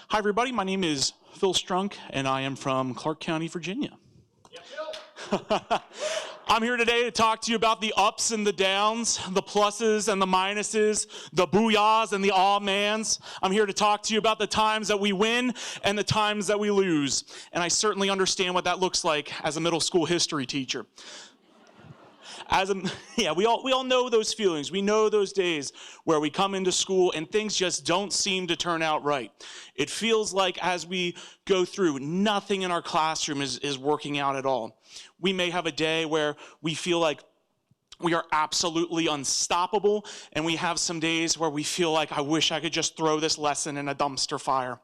Hi, everybody. My name is Phil Strunk, and I am from Clark County, Virginia. I'm here today to talk to you about the ups and the downs, the pluses and the minuses, the booyahs and the aw-mans. I'm here to talk to you about the times that we win and the times that we lose. And I certainly understand what that looks like as a middle school history teacher. We all know those feelings. We know those days where we come into school and things just don't seem to turn out right. It feels like as we go through, nothing in our classroom is working out at all. We may have a day where we feel like we are absolutely unstoppable, and we have some days where we feel like, I wish I could just throw this lesson in a dumpster fire.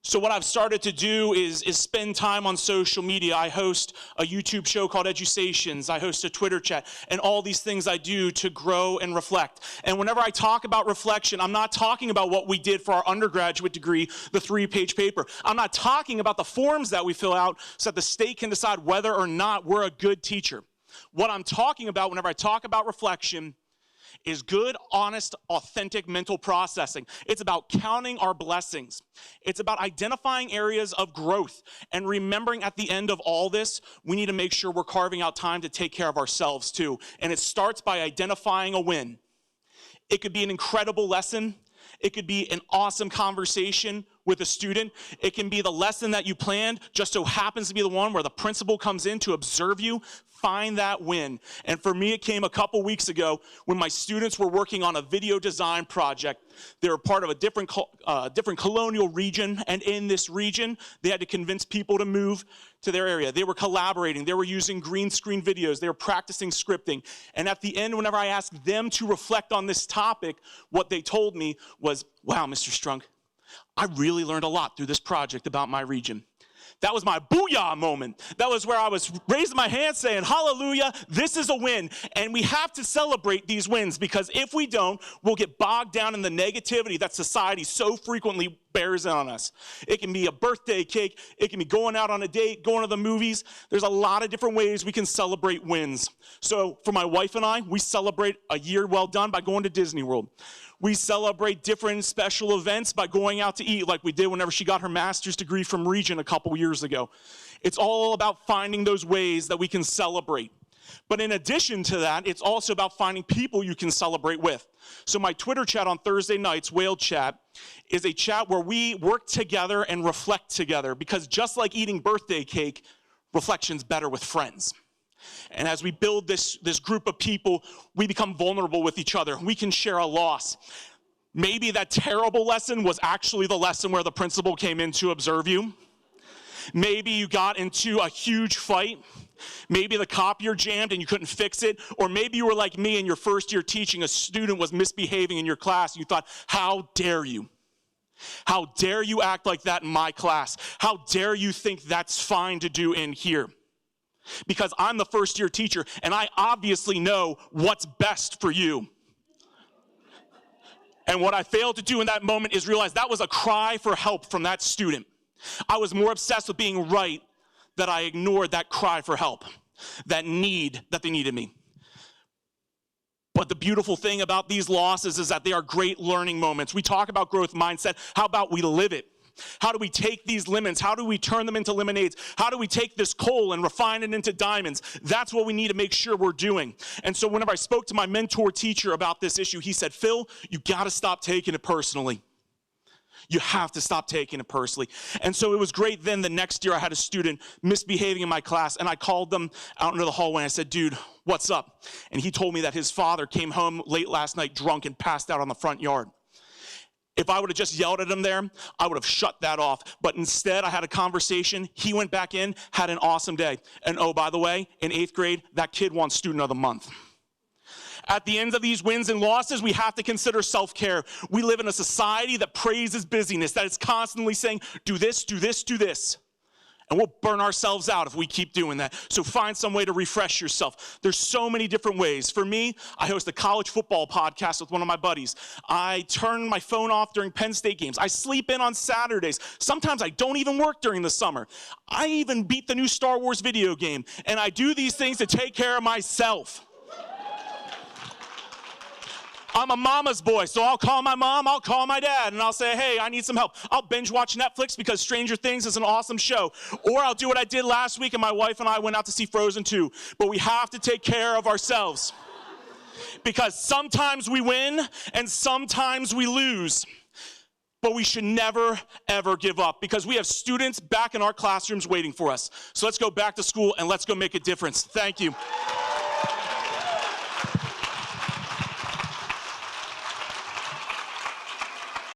So what I've started to do is spend time on social media. I host a YouTube show called Educations. I host a Twitter chat, and all these things I do to grow and reflect. And whenever I talk about reflection, I'm not talking about what we did for our undergraduate degree, the 3-page paper. I'm not talking about the forms that we fill out so that the state can decide whether or not we're a good teacher. What I'm talking about whenever I talk about reflection is good, honest, authentic mental processing. It's about counting our blessings. It's about identifying areas of growth and remembering at the end of all this, we need to make sure we're carving out time to take care of ourselves too. And it starts by identifying a win. It could be an incredible lesson. It could be an awesome conversation with a student. It can be the lesson that you planned, just so happens to be the one where the principal comes in to observe you. Find that win. And for me, it came a couple weeks ago when my students were working on a video design project. They were part of a different colonial region, and in this region, they had to convince people to move to their area. They were collaborating. They were using green screen videos. They were practicing scripting. And at the end, whenever I asked them to reflect on this topic, what they told me was, wow, Mr. Strunk, I really learned a lot through this project about my region. That was my booyah moment. That was where I was raising my hand saying, hallelujah, this is a win. And we have to celebrate these wins, because if we don't, we'll get bogged down in the negativity that society so frequently bears on us. It can be a birthday cake. It can be going out on a date, going to the movies. There's a lot of different ways we can celebrate wins. So for my wife and I, we celebrate a year well done by going to Disney World. We celebrate different special events by going out to eat, like we did whenever she got her master's degree from Regent a couple years ago. It's all about finding those ways that we can celebrate. But in addition to that, it's also about finding people you can celebrate with. So my Twitter chat on Thursday nights, Whale Chat, is a chat where we work together and reflect together, because just like eating birthday cake, reflection's better with friends. And as we build this group of people, we become vulnerable with each other. We can share a loss. Maybe that terrible lesson was actually the lesson where the principal came in to observe you. Maybe you got into a huge fight. Maybe the copier jammed and you couldn't fix it. Or maybe you were like me in your first year teaching, a student was misbehaving in your class, and you thought, how dare you? How dare you act like that in my class? How dare you think that's fine to do in here? Because I'm the first year teacher, and I obviously know what's best for you. And what I failed to do in that moment is realize that was a cry for help from that student. I was more obsessed with being right that I ignored that cry for help, that need that they needed me. But the beautiful thing about these losses is that they are great learning moments. We talk about growth mindset. How about we live it? How do we take these lemons? How do we turn them into lemonades? How do we take this coal and refine it into diamonds? That's what we need to make sure we're doing. And so whenever I spoke to my mentor teacher about this issue, he said, Phil, you got to stop taking it personally. You have to stop taking it personally. And so it was great then the next year I had a student misbehaving in my class, and I called them out into the hallway and I said, dude, what's up? And he told me that his father came home late last night drunk and passed out on the front yard. If I would have just yelled at him there, I would have shut that off. But instead, I had a conversation. He went back in, had an awesome day. And oh, by the way, in 8th grade, that kid won Student of the Month. At the end of these wins and losses, we have to consider self-care. We live in a society that praises busyness, that is constantly saying, do this, do this, do this. And we'll burn ourselves out if we keep doing that. So find some way to refresh yourself. There's so many different ways. For me, I host a college football podcast with one of my buddies. I turn my phone off during Penn State games. I sleep in on Saturdays. Sometimes I don't even work during the summer. I even beat the new Star Wars video game. And I do these things to take care of myself. I'm a mama's boy, so I'll call my mom, I'll call my dad, and I'll say, hey, I need some help. I'll binge watch Netflix because Stranger Things is an awesome show. Or I'll do what I did last week, and my wife and I went out to see Frozen 2. But we have to take care of ourselves. Because sometimes we win, and sometimes we lose. But we should never, ever give up, because we have students back in our classrooms waiting for us. So let's go back to school, and let's go make a difference. Thank you.